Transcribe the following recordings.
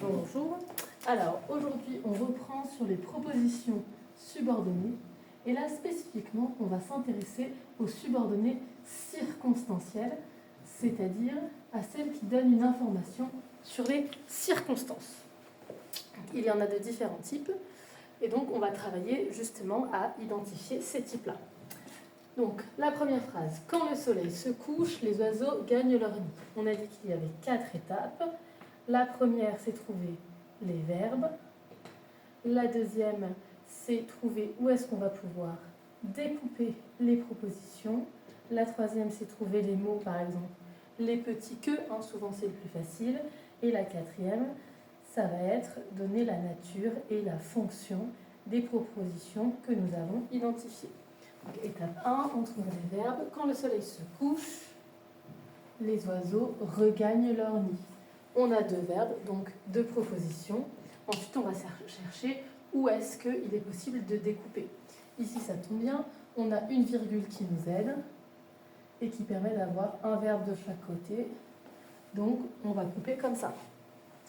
Bonjour. Alors, aujourd'hui, on reprend sur les propositions subordonnées. Et là, spécifiquement, on va s'intéresser aux subordonnées circonstancielles, c'est-à-dire à celles qui donnent une information sur les circonstances. Il y en a de différents types. Et donc, on va travailler justement à identifier ces types-là. Donc, la première phrase. Quand le soleil se couche, les oiseaux gagnent leur nid. On a dit qu'il y avait 4 étapes. La première, c'est trouver les verbes. La deuxième, c'est trouver où est-ce qu'on va pouvoir découper les propositions. La troisième, c'est trouver les mots, par exemple, les petits que, souvent c'est le plus facile. Et la quatrième, ça va être donner la nature et la fonction des propositions que nous avons identifiées. Donc, étape 1, on trouve les verbes. Quand le soleil se couche, les oiseaux regagnent leur nid. On a 2 verbes, donc 2 propositions. Ensuite, on va chercher où est-ce qu'il est possible de découper. Ici, ça tombe bien, on a une virgule qui nous aide et qui permet d'avoir un verbe de chaque côté. Donc, on va couper comme ça.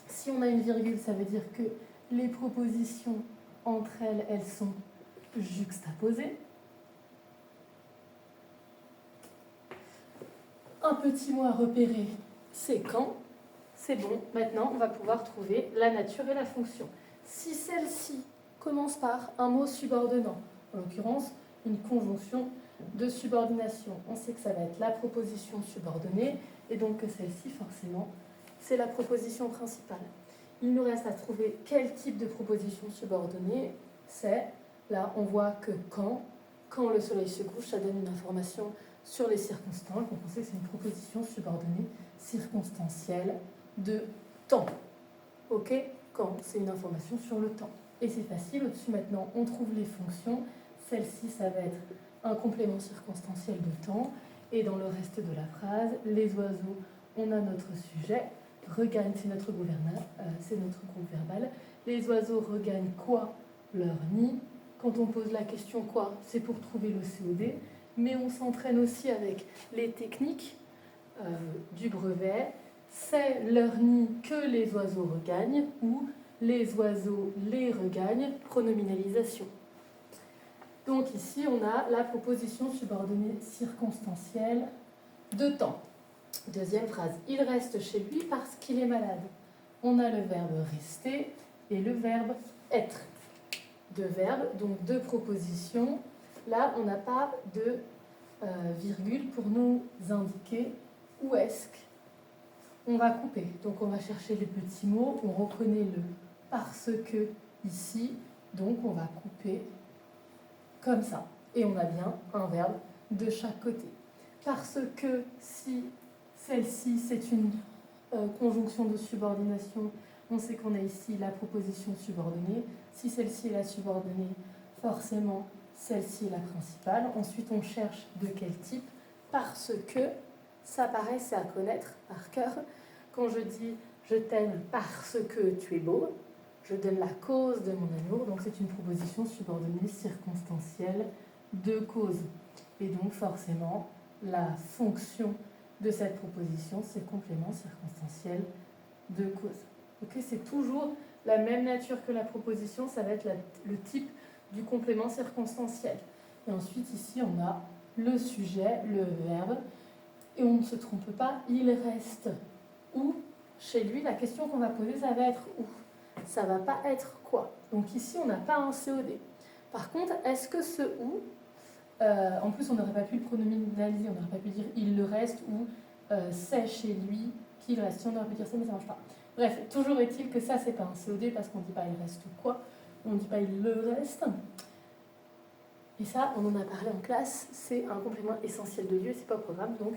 Si on a une virgule, ça veut dire que les propositions entre elles, elles sont juxtaposées. Un petit mot à repérer, c'est quand. C'est bon, maintenant on va pouvoir trouver la nature et la fonction. Si celle-ci commence par un mot subordonnant, en l'occurrence une conjonction de subordination, on sait que ça va être la proposition subordonnée et donc que celle-ci forcément c'est la proposition principale. Il nous reste à trouver quel type de proposition subordonnée c'est. Là on voit que quand le soleil se couche, ça donne une information sur les circonstances, donc on sait que c'est une proposition subordonnée circonstancielle de temps. Ok? Quand c'est une information sur le temps. Et c'est facile, au-dessus maintenant on trouve les fonctions. Celle-ci, ça va être un complément circonstanciel de temps. Et dans le reste de la phrase, les oiseaux, on a notre sujet. Regagnent, c'est notre gouvernail, c'est notre groupe verbal. Les oiseaux regagnent quoi? Leur nid. Quand on pose la question quoi, c'est pour trouver le COD. Mais on s'entraîne aussi avec les techniques du brevet. C'est leur nid que les oiseaux regagnent ou les oiseaux les regagnent, pronominalisation. Donc ici, on a la proposition subordonnée circonstancielle de temps. Deuxième phrase, il reste chez lui parce qu'il est malade. On a le verbe rester et le verbe être. 2 verbes, donc 2 propositions. Là, on n'a pas de virgule pour nous indiquer où est-ce qu'on va couper. Donc on va chercher les petits mots, on reconnaît le parce que ici, donc on va couper comme ça. Et on a bien un verbe de chaque côté. Parce que si celle-ci c'est une conjonction de subordination, on sait qu'on a ici la proposition subordonnée. Si celle-ci est la subordonnée, forcément celle-ci est la principale. Ensuite on cherche de quel type. Parce que ça paraît, c'est à connaître par cœur. Quand je dis je t'aime parce que tu es beau, je donne la cause de mon amour. Donc c'est une proposition subordonnée circonstancielle de cause. Et donc forcément la fonction de cette proposition, c'est le complément circonstanciel de cause. Okay, c'est toujours la même nature que la proposition, ça va être le type du complément circonstanciel. Et ensuite ici on a le sujet, le verbe, et on ne se trompe pas, il reste où chez lui. La question qu'on va poser, ça va être où. Ça ne va pas être quoi. Donc ici on n'a pas un COD. Par contre, est-ce que ce où, en plus on n'aurait pas pu le pronominaliser, on n'aurait pas pu dire il le reste ou c'est chez lui qu'il reste. Si on aurait pu dire ça, mais ça ne marche pas. Bref, toujours est-il que ça c'est pas un COD parce qu'on ne dit pas il reste quoi, on ne dit pas il le reste. Et ça, on en a parlé en classe, c'est un complément essentiel de lieu, c'est pas au programme, donc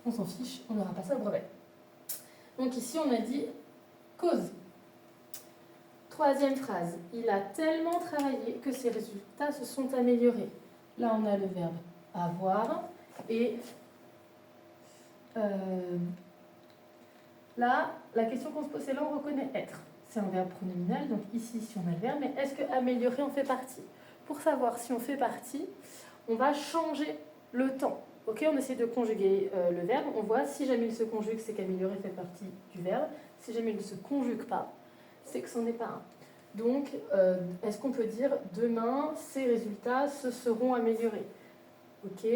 on s'en fiche, on n'aura pas ça au brevet. Donc ici, on a dit cause. Troisième phrase, il a tellement travaillé que ses résultats se sont améliorés. Là, on a le verbe avoir et là, la question qu'on se pose, c'est là on reconnaît être. C'est un verbe pronominal, donc ici, si on a le verbe, mais est-ce que améliorer en fait partie? Pour savoir si on fait partie, on va changer le temps. Ok, on essaie de conjuguer le verbe. On voit si jamais il se conjugue, c'est qu'améliorer fait partie du verbe. Si jamais il ne se conjugue pas, c'est que c'en est pas un. Donc, est-ce qu'on peut dire demain, ces résultats se seront améliorés? Ok.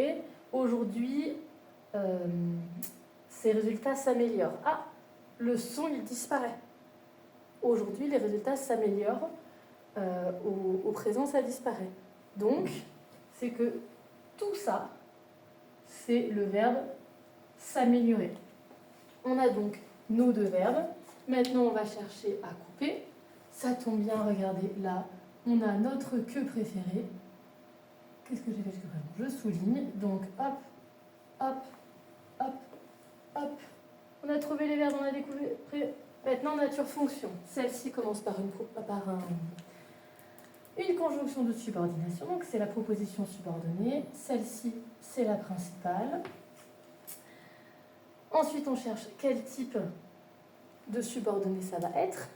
Aujourd'hui, ces résultats s'améliorent. Ah, le son, il disparaît. Aujourd'hui, les résultats s'améliorent. Au présent, ça disparaît. Donc, c'est que tout ça, c'est le verbe s'améliorer. On a donc nos deux verbes. Maintenant, on va chercher à couper. Ça tombe bien, regardez, là, on a notre que préféré. Qu'est-ce que j'ai fait jusqu'à présent? Je souligne. Donc, hop, hop, hop, hop. On a trouvé les verbes, on a découvert. Maintenant, nature-fonction. Celle-ci commence par une conjonction de subordination. Donc, c'est la proposition subordonnée. Celle-ci, c'est la principale. Ensuite, on cherche quel type de subordonnée ça va être.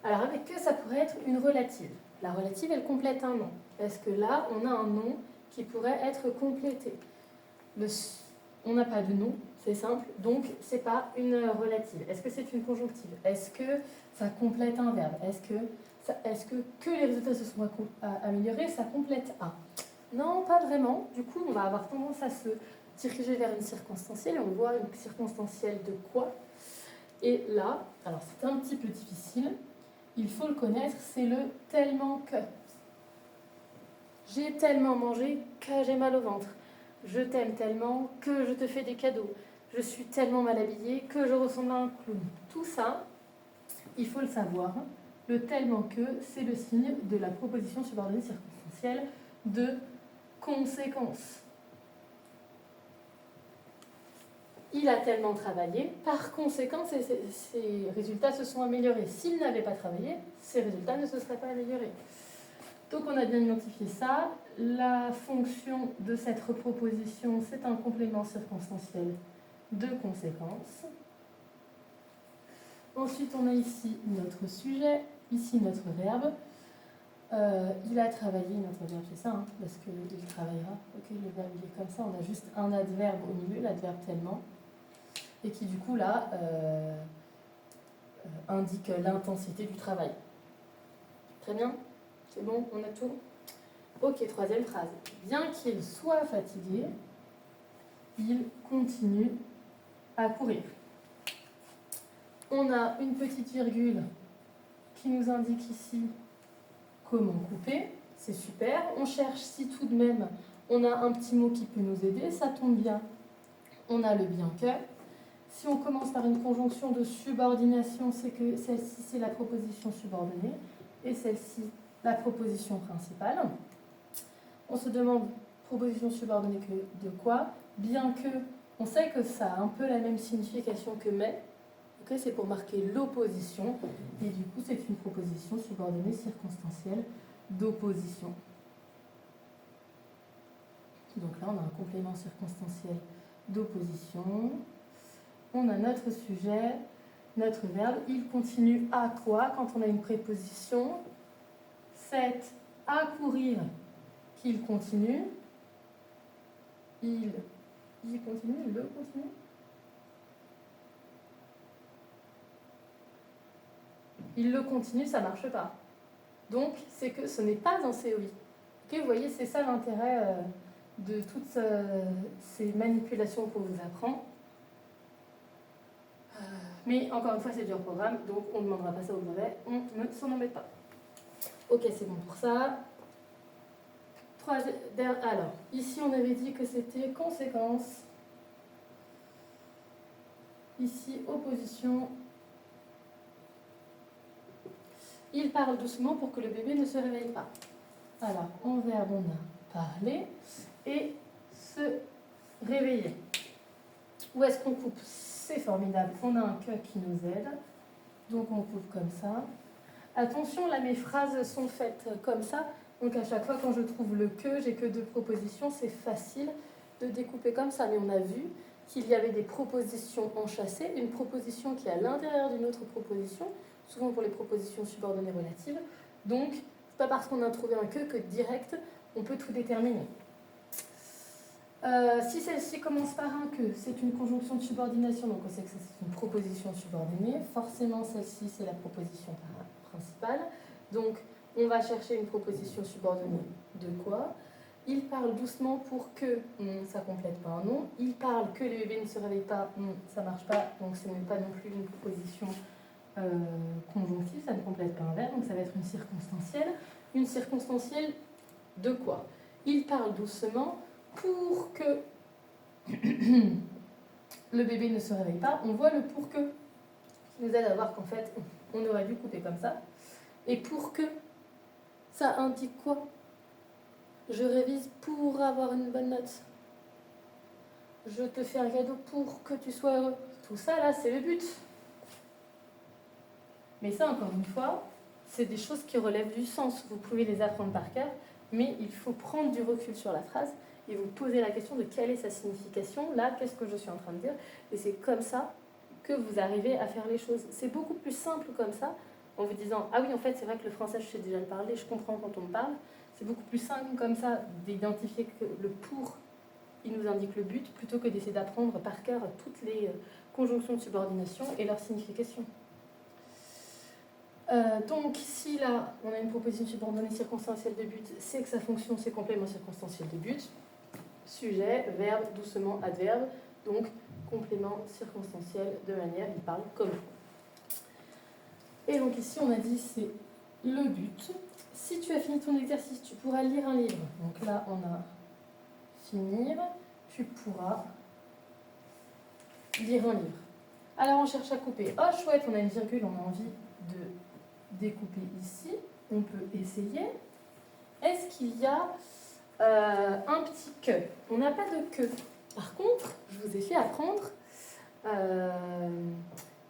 Alors, avec que, ça pourrait être une relative. La relative, elle complète un nom. Est-ce que là, on a un nom qui pourrait être complété? On n'a pas de nom, c'est simple, donc c'est pas une relative. Est-ce que c'est une conjonctive? Est-ce que ça complète un verbe? Est-ce que les résultats se sont améliorés, ça complète un? Non, pas vraiment. Du coup, on va avoir tendance à se diriger vers une circonstancielle, et on voit une circonstancielle de quoi? Et là, alors c'est un petit peu difficile, il faut le connaître, c'est le tellement que. J'ai tellement mangé que j'ai mal au ventre. Je t'aime tellement que je te fais des cadeaux. Je suis tellement mal habillée que je ressemble à un clown. Tout ça, il faut le savoir. Le tellement que, c'est le signe de la proposition subordonnée circonstancielle de conséquence. Il a tellement travaillé, par conséquent, ses résultats se sont améliorés. S'il n'avait pas travaillé, ses résultats ne se seraient pas améliorés. Donc on a bien identifié ça. La fonction de cette proposition, c'est un complément circonstanciel de conséquence. Ensuite, on a ici notre sujet, ici notre verbe. Il a travaillé, notre verbe c'est ça, hein, parce qu'il travaillera. Ok, le verbe il est comme ça, on a juste un adverbe au milieu, l'adverbe tellement, et qui du coup là indique l'intensité du travail. Très bien, c'est bon, on a tout. Ok, troisième phrase. Bien qu'il soit fatigué, il continue à courir. On a une petite virgule qui nous indique ici comment couper. C'est super. On cherche si tout de même on a un petit mot qui peut nous aider. Ça tombe bien. On a le bien que. Si on commence par une conjonction de subordination, c'est que celle-ci, c'est la proposition subordonnée et celle-ci, la proposition principale. On se demande proposition subordonnée que de quoi? Bien que, on sait que ça a un peu la même signification que mais. Okay, c'est pour marquer l'opposition. Et du coup, c'est une proposition subordonnée circonstancielle d'opposition. Donc là, on a un complément circonstanciel d'opposition. On a notre sujet, notre verbe. Il continue à quoi quand on a une préposition? C'est à courir qu'il continue. Il continue, le continue. Il le continue, ça ne marche pas. Donc, c'est que ce n'est pas un COI. Okay, vous voyez, c'est ça l'intérêt de toutes ces manipulations qu'on vous apprend. Mais encore une fois, c'est du hors-programme, donc on ne demandera pas ça au brevet, on ne s'en embête pas. Ok, c'est bon pour ça. Alors, ici on avait dit que c'était conséquence. Ici, opposition. Il parle doucement pour que le bébé ne se réveille pas. Alors, en verbe, on a parlé et se réveiller. Où est-ce qu'on coupe? C'est formidable. On a un que qui nous aide. Donc, on coupe comme ça. Attention, là, mes phrases sont faites comme ça. Donc, à chaque fois, quand je trouve le que, j'ai que deux propositions. C'est facile de découper comme ça. Mais on a vu qu'il y avait des propositions enchâssées. Une proposition qui est à l'intérieur d'une autre proposition, souvent pour les propositions subordonnées relatives. Donc, c'est pas parce qu'on a trouvé un que direct, on peut tout déterminer. Si celle-ci commence par un que, c'est une conjonction de subordination, donc on sait que ça, c'est une proposition subordonnée. Forcément, celle-ci, c'est la proposition principale. Donc, on va chercher une proposition subordonnée de quoi? Il parle doucement pour que, ça ne complète pas un nom. Il parle que les bébés ne se réveillent pas, ça ne marche pas, donc ce n'est pas non plus une proposition conjonctive, ça ne complète pas un verbe, donc ça va être une circonstancielle. Une circonstancielle de quoi? Il parle doucement pour que le bébé ne se réveille pas. On voit le pour que, qui nous aide à voir qu'en fait, on aurait dû couper comme ça. Et pour que, ça indique quoi? Je révise pour avoir une bonne note. Je te fais un cadeau pour que tu sois heureux. Tout ça, là, c'est le but. Mais ça, encore une fois, c'est des choses qui relèvent du sens. Vous pouvez les apprendre par cœur, mais il faut prendre du recul sur la phrase et vous poser la question de quelle est sa signification. Là, qu'est-ce que je suis en train de dire? Et c'est comme ça que vous arrivez à faire les choses. C'est beaucoup plus simple comme ça, en vous disant « Ah oui, en fait, c'est vrai que le français, je sais déjà le parler, je comprends quand on me parle. » C'est beaucoup plus simple comme ça d'identifier que le « pour », il nous indique le but, plutôt que d'essayer d'apprendre par cœur toutes les conjonctions de subordination et leur signification. Donc ici, là, on a une proposition subordonnée circonstancielle de but, c'est que sa fonction, c'est complément circonstanciel de but. Sujet, verbe, doucement, adverbe, donc complément circonstanciel de manière, il parle comme. Et donc ici, on a dit, c'est le but. Si tu as fini ton exercice, tu pourras lire un livre. Donc là, on a finir, tu pourras lire un livre. Alors on cherche à couper. Oh chouette, on a une virgule, on a envie de découper ici. On peut essayer. Est-ce qu'il y a un petit que? On n'a pas de que. Par contre, je vous ai fait apprendre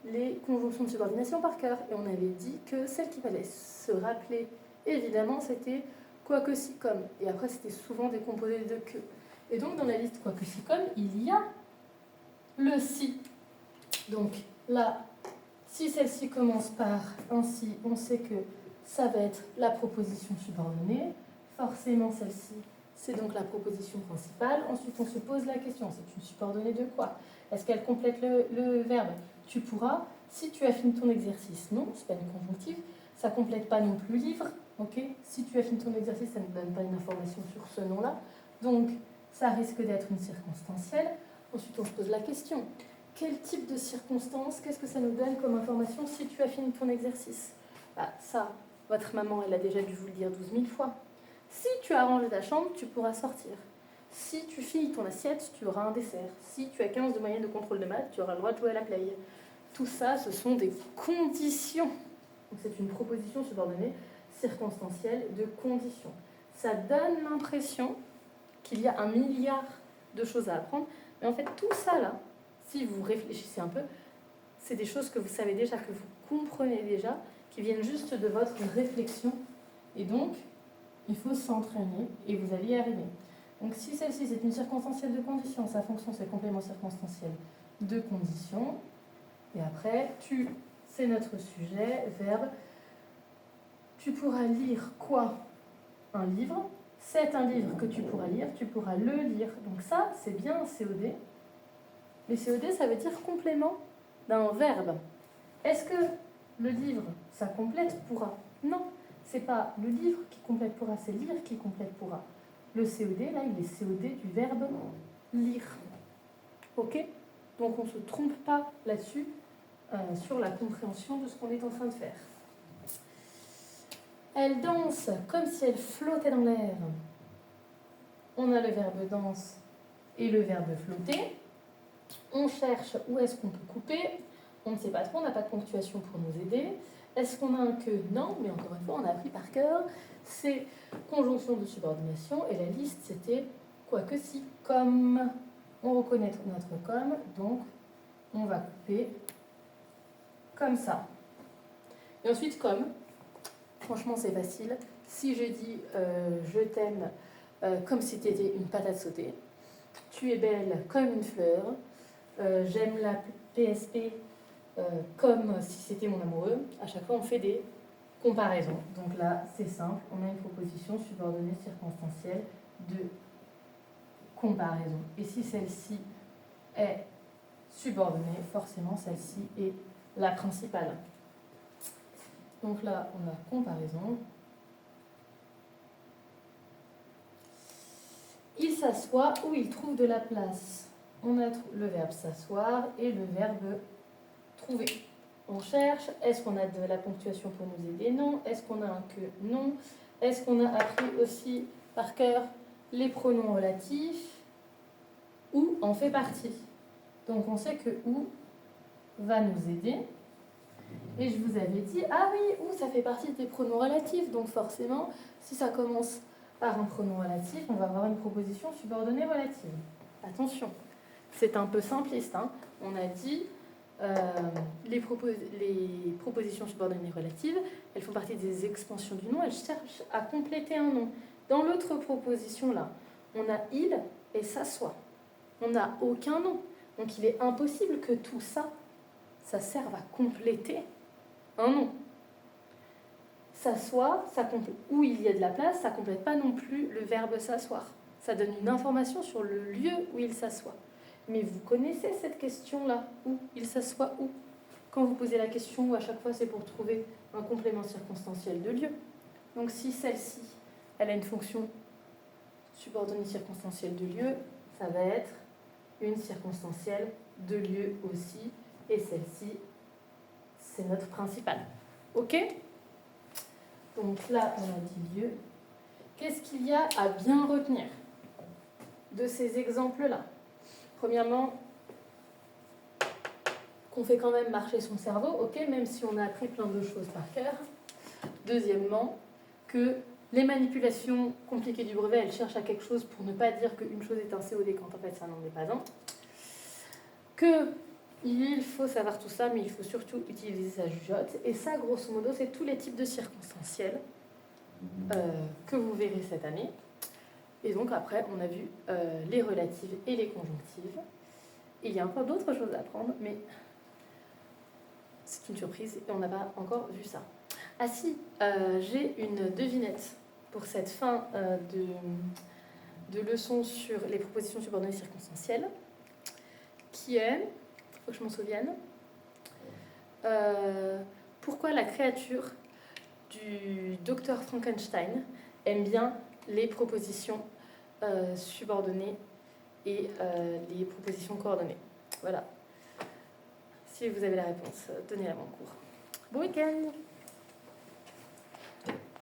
les conjonctions de subordination par cœur. Et on avait dit que celle qu'il fallait se rappeler, évidemment, c'était quoi que si comme. Et après, c'était souvent décomposé de que. Et donc, dans la liste quoi que si comme, il y a le si. Donc là, si celle-ci commence par un si, on sait que ça va être la proposition subordonnée. Forcément, celle-ci, c'est donc la proposition principale. Ensuite, on se pose la question, c'est une subordonnée de quoi? Est-ce qu'elle complète le verbe? Tu pourras. Si tu as fini ton exercice, non, c'est pas une conjonctive. Ça ne complète pas non plus livre. Ok? Si tu as fini ton exercice, ça ne donne pas une information sur ce nom-là. Donc, ça risque d'être une circonstancielle. Ensuite, on se pose la question. Quel type de circonstance, qu'est-ce que ça nous donne comme information si tu as fini ton exercice? Ça, votre maman, elle a déjà dû vous le dire 12 000 fois. Si tu as rangé ta chambre, tu pourras sortir. Si tu finis ton assiette, tu auras un dessert. Si tu as 15 de moyenne de contrôle de maths, tu auras le droit de jouer à la play. Tout ça, ce sont des conditions. Donc c'est une proposition subordonnée circonstancielle de conditions. Ça donne l'impression qu'il y a un milliard de choses à apprendre. Mais en fait, tout ça là, si vous réfléchissez un peu, c'est des choses que vous savez déjà, que vous comprenez déjà, qui viennent juste de votre réflexion. Et donc, il faut s'entraîner et vous allez y arriver. Donc si celle-ci, c'est une circonstancielle de condition, sa fonction, c'est complément circonstanciel de condition. Et après, c'est notre sujet, verbe. Tu pourras lire quoi? Un livre. C'est un livre que tu pourras lire, tu pourras le lire. Donc ça, c'est bien un COD. Mais COD, ça veut dire complément d'un verbe. Est-ce que le livre, ça complète pourra? Non, c'est pas le livre qui complète pourra, c'est lire qui complète pourra. Le COD, là, il est COD du verbe lire. Ok? Donc on ne se trompe pas là-dessus, sur la compréhension de ce qu'on est en train de faire. Elle danse comme si elle flottait dans l'air. On a le verbe danse et le verbe flotter. On cherche où est-ce qu'on peut couper. On ne sait pas trop, on n'a pas de ponctuation pour nous aider. Est-ce qu'on a un que? Non, mais encore une fois, on a appris par cœur. C'est conjonction de subordination et la liste, c'était quoi que si, comme. On reconnaît notre comme, donc on va couper comme ça. Et ensuite, comme. Franchement, c'est facile. Si je dis je t'aime comme si tu étais une patate sautée, tu es belle comme une fleur, j'aime la PSP comme si c'était mon amoureux, à chaque fois on fait des comparaisons. Donc là, c'est simple, on a une proposition subordonnée circonstancielle de comparaison. Et si celle-ci est subordonnée, forcément celle-ci est la principale. Donc là, on a comparaison. Il s'assoit ou il trouve de la place. On a le verbe s'asseoir et le verbe trouver. On cherche, est-ce qu'on a de la ponctuation pour nous aider? Non. Est-ce qu'on a un que? Non. Est-ce qu'on a appris aussi par cœur les pronoms relatifs? Ou en fait partie. Donc on sait que ou va nous aider. Et je vous avais dit, ah oui, ou ça fait partie des pronoms relatifs. Donc forcément, si ça commence par un pronom relatif, on va avoir une proposition subordonnée relative. Attention, c'est un peu simpliste, hein. On a dit les propositions subordonnées relatives, elles font partie des expansions du nom, elles cherchent à compléter un nom. Dans l'autre proposition là, on a il et s'assoit. On n'a aucun nom. Donc il est impossible que tout ça, ça serve à compléter un nom. S'asseoir, où il y a de la place, ça ne complète pas non plus le verbe s'asseoir. Ça donne une information sur le lieu où il s'assoit. Mais vous connaissez cette question-là, où il s'assoit où? Quand vous posez la question, à chaque fois, c'est pour trouver un complément circonstanciel de lieu. Donc si celle-ci, elle a une fonction subordonnée circonstancielle de lieu, ça va être une circonstancielle de lieu aussi. Et celle-ci, c'est notre principale. OK? Donc là, on a dit lieu. Qu'est-ce qu'il y a à bien retenir de ces exemples-là? Premièrement, qu'on fait quand même marcher son cerveau, ok, même si on a appris plein de choses par cœur. Deuxièmement, que les manipulations compliquées du brevet, elles cherchent à quelque chose pour ne pas dire qu'une chose est un COD quand en fait ça n'en est pas un. Il faut savoir tout ça, mais il faut surtout utiliser sa jugeote. Et ça, grosso modo, c'est tous les types de circonstanciels que vous verrez cette année. Et donc après, on a vu les relatives et les conjonctives. Et il y a encore d'autres choses à apprendre, mais c'est une surprise et on n'a pas encore vu ça. Ah si, j'ai une devinette pour cette fin de leçon sur les propositions subordonnées circonstancielles, qui est, il faut que je m'en souvienne, pourquoi la créature du docteur Frankenstein aime bien les propositions subordonnées et les propositions coordonnées. Voilà. Si vous avez la réponse, donnez-la moi en cours. Bon week-end!